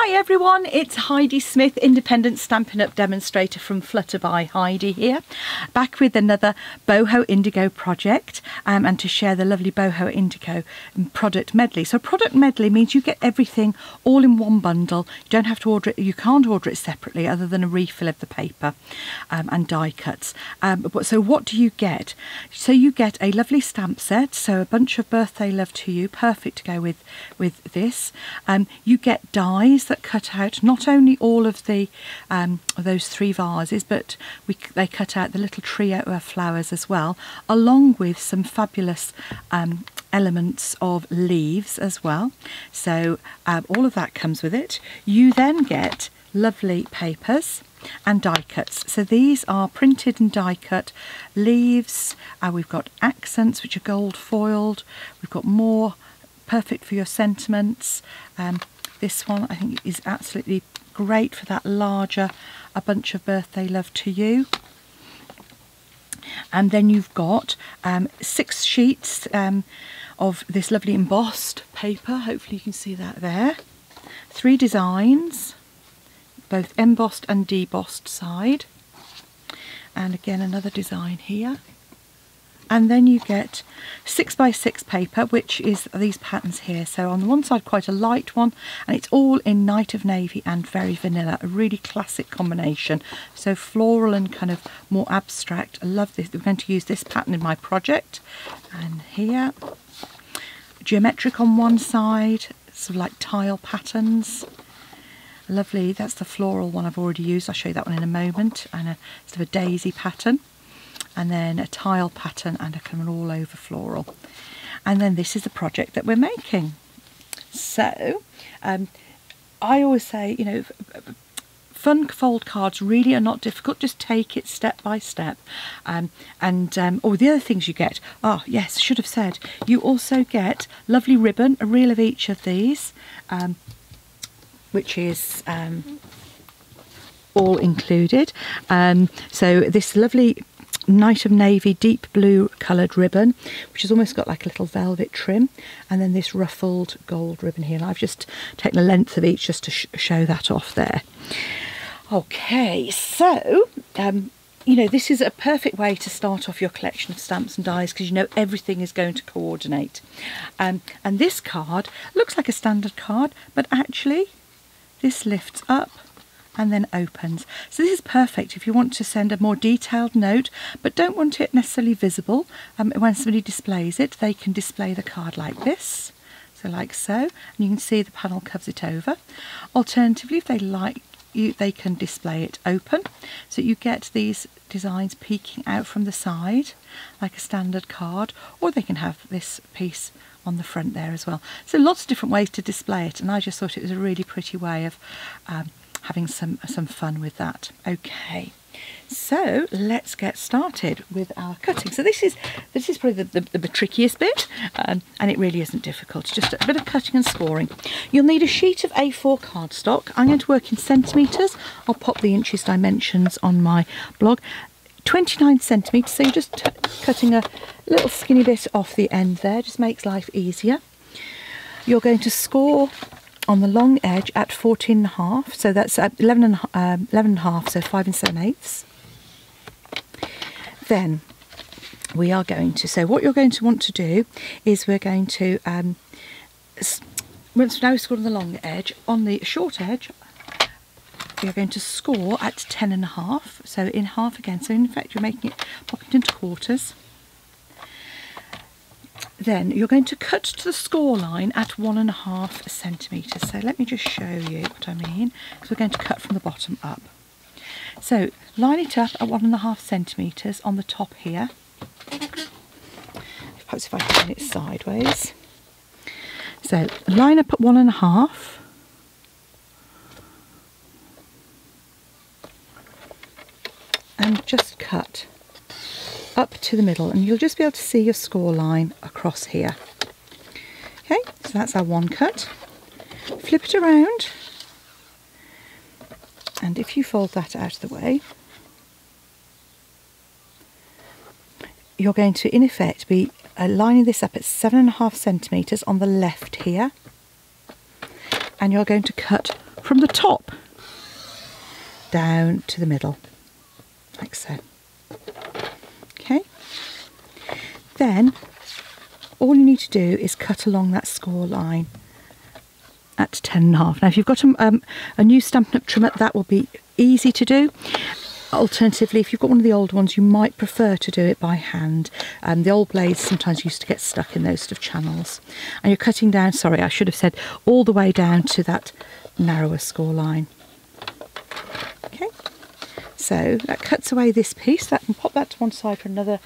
Hi everyone, it's Heidi Smith, independent Stampin' Up demonstrator from Flutter by Heidi here, back with another Boho Indigo project and to share the lovely Boho Indigo product medley. So product medley means you get everything all in one bundle. You don't have to order it, you can't order it separately other than a refill of the paper and die cuts. So what do you get? So you get a lovely stamp set, so a bunch of Birthday Love to You, perfect to go with this. You get dies that cut out not only all of the those three vases, but they cut out the little trio of flowers as well, along with some fabulous elements of leaves as well. So all of that comes with it. You then get lovely papers and die cuts. So these are printed and die cut leaves. We've got accents which are gold foiled. We've got more perfect for your sentiments. This one I think is absolutely great for that larger A Bunch of Birthday Love to You. And then you've got 6 sheets of this lovely embossed paper. Hopefully you can see that there. 3 designs, both embossed and debossed side. And again another design here. And then you get 6x6 paper, which is these patterns here. So on the one side quite a light one, and it's all in Night of Navy and Very Vanilla, a really classic combination. So floral and kind of more abstract. I love this. We're going to use this pattern in my project. And here, geometric on one side, sort of like tile patterns. Lovely, that's the floral one I've already used. I'll show you that one in a moment. And a sort of a daisy pattern. And then a tile pattern and a kind of all over floral. And then this is the project that we're making. So I always say, you know, fun fold cards really are not difficult, just take it step by step. The other things you get, yes, should have said, you also get lovely ribbon, a reel of each of these, which is all included. So this lovely Night of Navy deep blue coloured ribbon, which has almost got like a little velvet trim, and then this ruffled gold ribbon here, and I've just taken a length of each just to show that off there. Okay, so you know, this is a perfect way to start off your collection of stamps and dies, because you know everything is going to coordinate. And this card looks like a standard card, but actually this lifts up and then opens. So this is perfect if you want to send a more detailed note but don't want it necessarily visible. When somebody displays it, they can display the card like this, so like so, and you can see the panel covers it over. Alternatively, if they like you, they can display it open, so you get these designs peeking out from the side like a standard card, or they can have this piece on the front there as well. So lots of different ways to display it, and I just thought it was a really pretty way of having some fun with that. Okay, so let's get started with our cutting. So this is probably the trickiest bit, and it really isn't difficult. It's just a bit of cutting and scoring. You'll need a sheet of A4 cardstock. I'm going to work in centimetres. I'll pop the inches dimensions on my blog. 29 centimetres, so you're just cutting a little skinny bit off the end there, just makes life easier. You're going to score on the long edge at 14.5, so that's 11.5, so 5 7/8. Then we are going to, so what you're going to want to do is we're going to, once now we score on the long edge, on the short edge, you're going to score at 10.5, so in half again, so in fact you're making it, popping it into quarters. Then you're going to cut to the score line at 1.5 centimetres. So let me just show you what I mean, because we're going to cut from the bottom up. So line it up at 1.5 centimetres on the top here. Perhaps if I turn it sideways. So line up at 1.5. And just cut up to the middle, and you'll just be able to see your score line across here. Okay, so that's our one cut. Flip it around, and if you fold that out of the way, you're going to in effect be lining this up at 7.5 centimetres on the left here, and you're going to cut from the top down to the middle, like so. Okay, then all you need to do is cut along that score line at 10.5. Now if you've got a new Stampin' Up trimmer, that will be easy to do. Alternatively, if you've got one of the old ones, you might prefer to do it by hand. The old blades sometimes used to get stuck in those sort of channels. And you're cutting down, sorry, I should have said, all the way down to that narrower score line. Okay, so that cuts away this piece. That can pop that to one side for another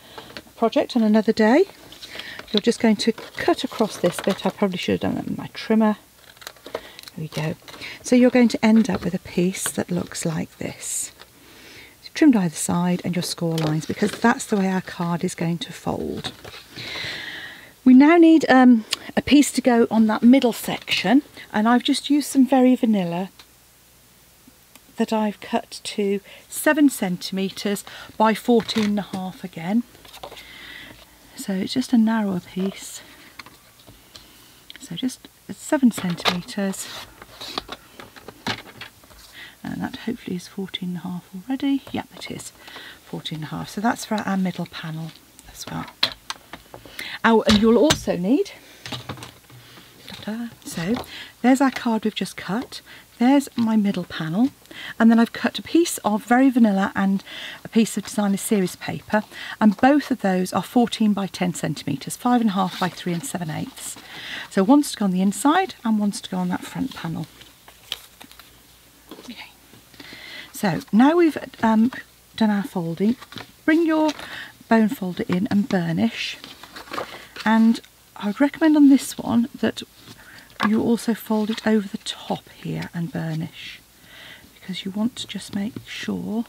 project on another day. You're just going to cut across this bit. I probably should have done that with my trimmer. There we go. So you're going to end up with a piece that looks like this. Trimmed either side and your score lines, because that's the way our card is going to fold. We now need a piece to go on that middle section, and I've just used some Very Vanilla that I've cut to 7 centimetres by 14.5 again. So it's just a narrower piece. So just 7 centimetres. And that hopefully is 14.5 already. Yep, it is 14.5. So that's for our middle panel as well. Oh, and you'll also need, so there's our card we've just cut. There's my middle panel. And then I've cut a piece of Very Vanilla and a piece of Designer Series paper. And both of those are 14 by 10 centimetres, 5.5 by 3 7/8. So one's to go on the inside and one's to go on that front panel. Okay. So now we've done our folding, bring your bone folder in and burnish. And I would recommend on this one that you also fold it over the top here and burnish, because you want to just make sure,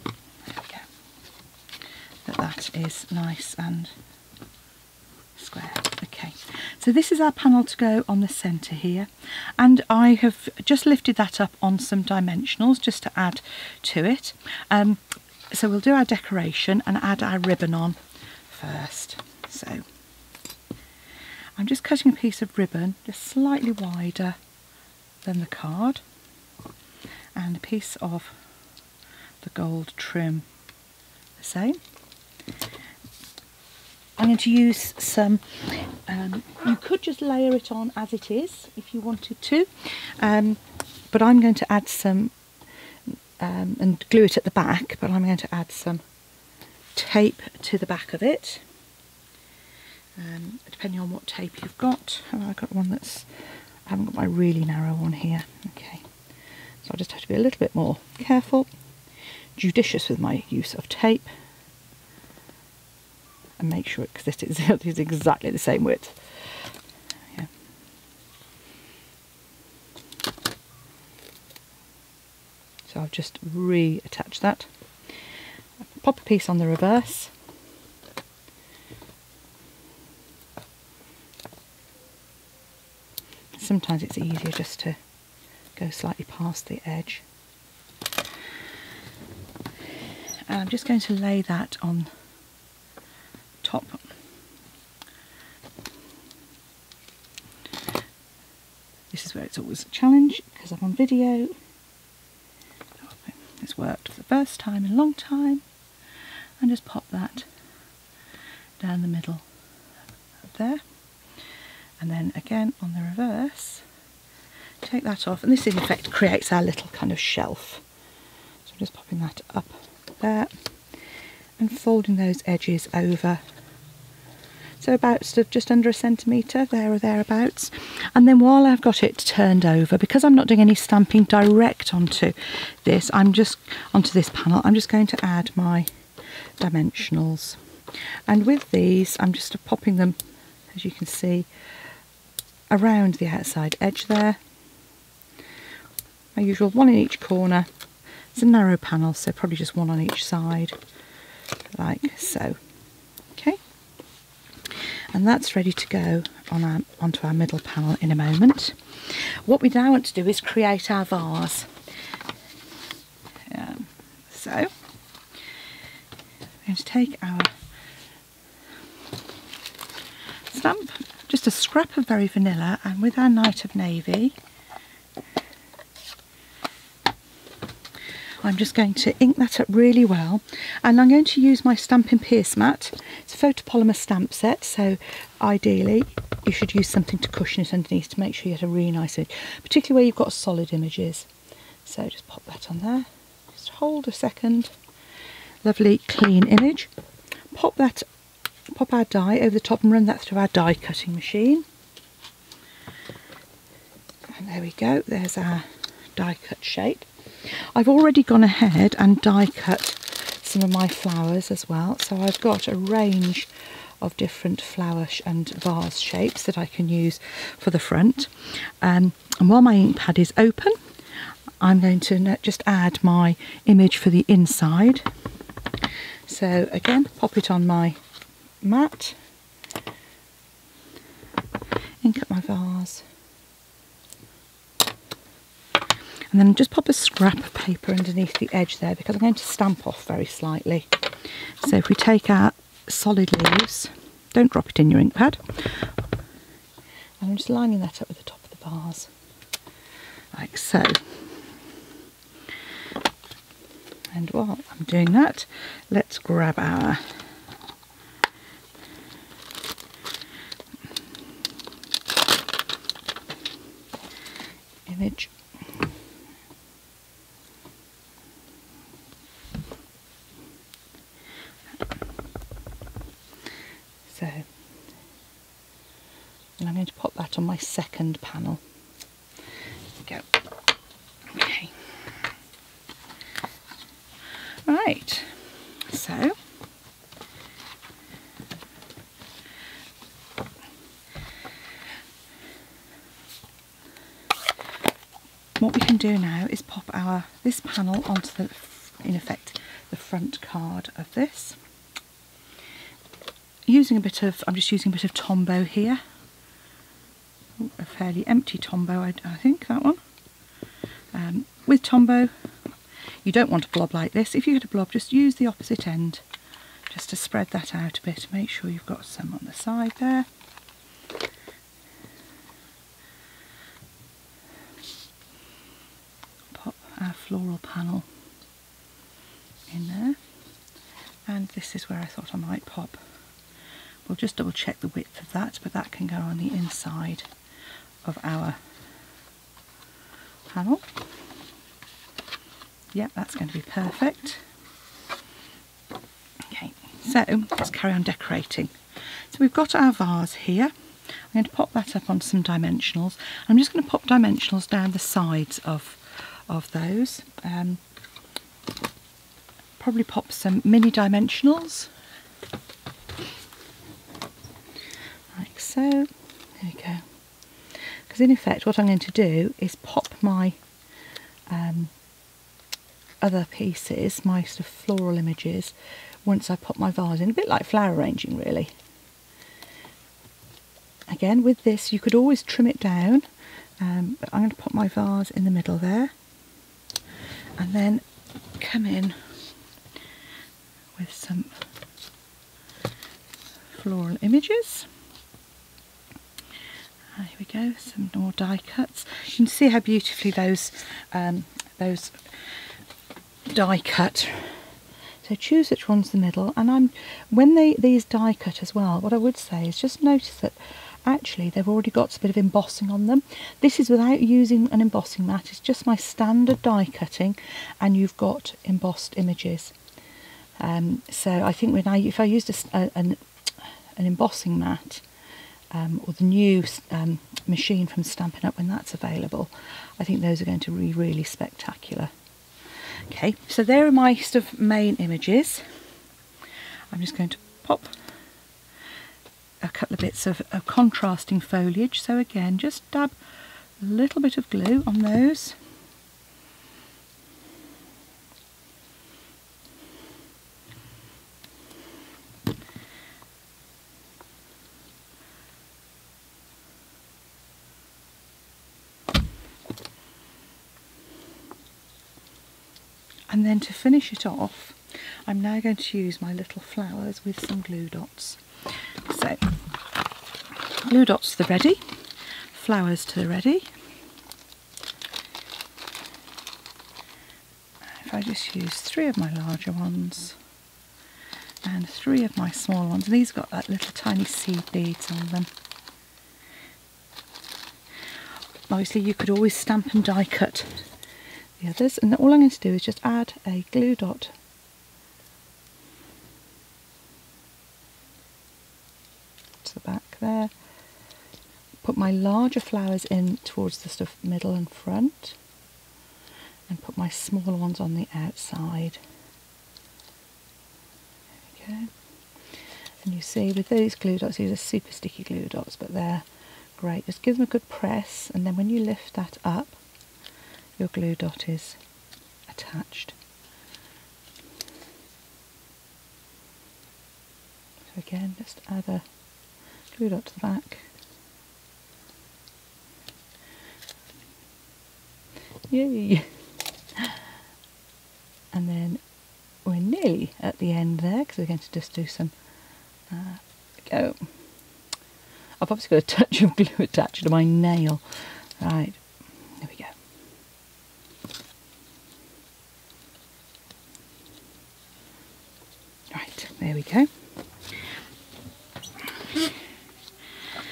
there we go, that that is nice and square. Okay, so this is our panel to go on the centre here, and I have just lifted that up on some dimensionals just to add to it. So we'll do our decoration and add our ribbon on first. So I'm just cutting a piece of ribbon just slightly wider than the card, and a piece of the gold trim the same. I'm going to use some, you could just layer it on as it is if you wanted to, but I'm going to add some, and glue it at the back, but I'm going to add some tape to the back of it, depending on what tape you've got. I've got one that's, I haven't got my really narrow one here. Okay, so I'll just have to be a little bit more careful, judicious with my use of tape, and make sure, because this is exactly the same width. Yeah. So I'll just reattach that. Pop a piece on the reverse. Sometimes it's easier just to go slightly past the edge. And I'm just going to lay that on top. This is where it's always a challenge, because I'm on video. It's worked for the first time in a long time. And just pop that down the middle there. And then again on the reverse, take that off, and this in effect creates our little kind of shelf. So I'm just popping that up there and folding those edges over, so about sort of just under 1 centimetre there or thereabouts. And then while I've got it turned over, because I'm not doing any stamping direct onto this, onto this panel, I'm just going to add my dimensionals. And with these I'm just popping them, as you can see, around the outside edge there. My usual one in each corner. It's a narrow panel, so probably just one on each side, like so. Okay, and that's ready to go on onto our middle panel in a moment. What we now want to do is create our vase. So I'm going to take our stamp, just a scrap of Very Vanilla, and with our Night of Navy, I'm just going to ink that up really well, and I'm going to use my Stampin' Pierce mat. It's a photopolymer stamp set, so ideally you should use something to cushion it underneath to make sure you get a really nice image, particularly where you've got solid images. So just pop that on there, just hold a second, lovely clean image. Pop our die over the top and run that through our die cutting machine. And there we go, there's our die cut shape. I've already gone ahead and die cut some of my flowers as well, so I've got a range of different flower and vase shapes that I can use for the front. And while my ink pad is open, I'm going to just add my image for the inside. So again, pop it on my mat, ink up my vase, and then just pop a scrap of paper underneath the edge there because I'm going to stamp off very slightly. So if we take our solid leaves, don't drop it in your ink pad, and I'm just lining that up with the top of the vase, like so. And while I'm doing that, let's grab our image. So, and I'm going to pop that on my second panel. There we go. Okay. Right. So, what we can do now is pop this panel onto the, in effect, the front card of this. I'm just using a bit of Tombow here. Ooh, a fairly empty Tombow, I think, that one. With Tombow, you don't want a blob like this. If you get a blob, just use the opposite end, just to spread that out a bit. Make sure you've got some on the side there. Pop our floral panel in there. And this is where I thought I might pop. We'll just double check the width of that, but that can go on the inside of our panel. Yep, that's going to be perfect. Okay, so let's carry on decorating. So we've got our vase here. I'm going to pop that up on some dimensionals. I'm just going to pop dimensionals down the sides of those. Probably pop some mini dimensionals. Like so. There we go. Because in effect what I'm going to do is pop my other pieces, my sort of floral images, once I pop my vase in, a bit like flower arranging really. Again, with this you could always trim it down, but I'm going to pop my vase in the middle there, and then come in with some floral images. Here we go, some more die cuts. You can see how beautifully those die cut. So choose which one's the middle, and when these die cut as well, what I would say is just notice that actually they've already got a bit of embossing on them. This is without using an embossing mat, it's just my standard die cutting, and you've got embossed images. So I think if I used an embossing mat, or the new machine from Stampin' Up when that's available, I think those are going to be really spectacular. Okay, so there are my sort of main images. I'm just going to pop a couple of bits of contrasting foliage. So again, just dab a little bit of glue on those. And then to finish it off, I'm now going to use my little flowers with some glue dots. So, glue dots to the ready, flowers to the ready. If I just use 3 of my larger ones and 3 of my small ones. And these got like little tiny seed beads on them. Obviously you could always stamp and die cut the others, and all I'm going to do is just add a glue dot to the back there, put my larger flowers in towards the stuff middle and front, and put my smaller ones on the outside. There we go. And you see with these glue dots, these are super sticky glue dots, but they're great. Just give them a good press, and then when you lift that up, your glue dot is attached. So again, just add a glue dot to the back. Yay! And then we're nearly at the end there, because we're going to just do some go. I've obviously got a touch of glue attached to my nail. Right, there we go. Right, there we go.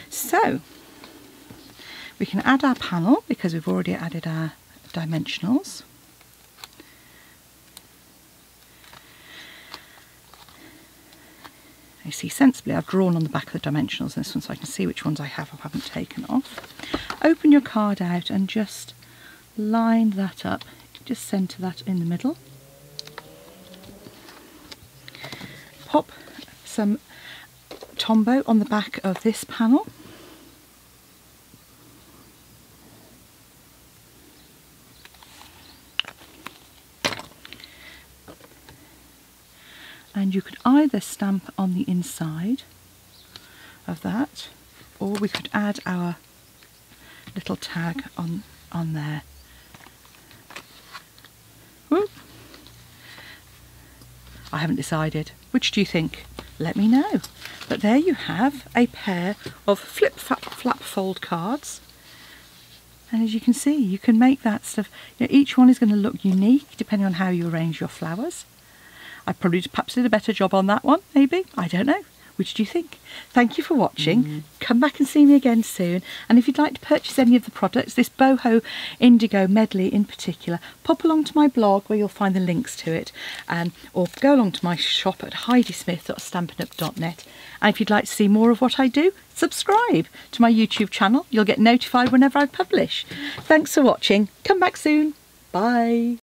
So, we can add our panel because we've already added our dimensionals. You see, sensibly I've drawn on the back of the dimensionals in this one so I can see which ones I have or haven't taken off. Open your card out and just line that up. Just centre that in the middle. Pop some Tombow on the back of this panel. And you could either stamp on the inside of that, or we could add our little tag on there. Whoop. I haven't decided. Which do you think? Let me know. But there you have a pair of flap fold cards. And as you can see, you can make that stuff, you know, each one is going to look unique depending on how you arrange your flowers. I probably perhaps did a better job on that one, maybe. I don't know. Which do you think? Thank you for watching. Come back and see me again soon. And if you'd like to purchase any of the products, this Boho Indigo medley in particular, pop along to my blog where you'll find the links to it, or go along to my shop at heidismith.stampinup.net. And if you'd like to see more of what I do, subscribe to my YouTube channel. You'll get notified whenever I publish. Thanks for watching. Come back soon. Bye.